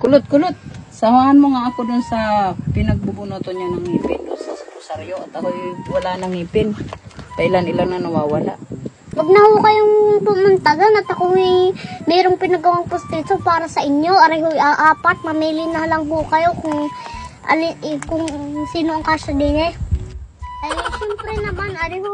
Kulot, kulot. Samahan mo nga ako dun sa pinagbubunoto niya ng ngipin doon sa Rosario at ako'y wala ng ngipin. Kailan-ilan na nawawala. Huwag na ho kayong pumunta doon at ako mayroong pinagawang postiso para sa inyo. Aray ho, apat. Mamili na lang ho kayo kung sino ang kasya din eh. Ay, siyempre naman, aray ho,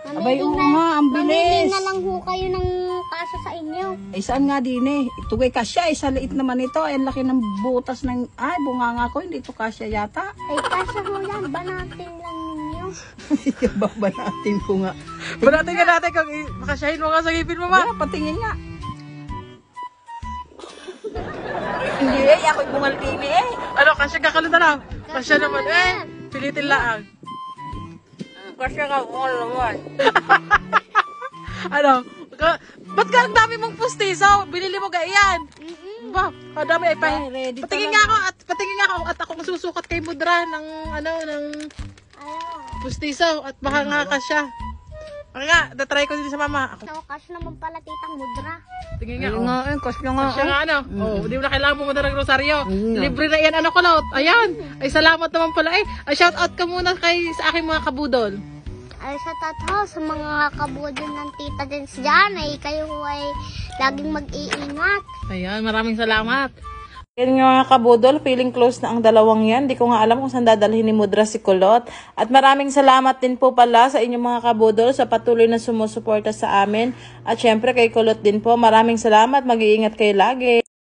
Abay, oo nga, ang mamili bilis. na lang ho kayo ng kasya sa inyo. Ay, saan nga din eh? Ito kay kasya, isa liit naman ito. Ay, ang laki ng butas ng, ay, bunganga ko, hindi ito kasya yata. Ay, kasya ho yan, banatin lang ninyo. Babanatin ko nga. Banatin ka natin kung makasyahin mo nga sa ngipin mo, ma. Wala, patingin nga. Hindi eh, ako'y bungal din eh. Ano, kasya ka kalita lang. Kasya naman, pilitin lang. Kasya ka, bungal naman. Ano, ba't ka ang dami mong pustiso? Binili mo gaiyan. Ba, ang dami ay pa. Ready Patingin nga ako at akong susukat kay Mudra ng pustiso at baka nga kasya. Baka nga, datry ko din sa mama. Ako, Kasya naman pala titang mudra. tingin nga, Ayun nga eh, kasya nga. Kasya nga ano? Hindi mo na kailangan pumunta ng Rosario. Libre na yan, ano kulot? Ayan. Ay, salamat naman pala. Ay, shout out ka muna sa aking mga kabudol. Ay, sa tatho, sa mga kabudol ng tita Dens dyan, ay kayo ay laging mag-iingat. Ayan, maraming salamat. Yan nga mga kabudol, feeling close na ang dalawang yan. Di ko nga alam kung saan dadalhin ni Mudra si Kulot. At maraming salamat din po pala sa inyong mga kabudol sa patuloy na sumusuporta sa amin. At syempre kay Kulot din po, maraming salamat. Mag-iingat kayo lagi.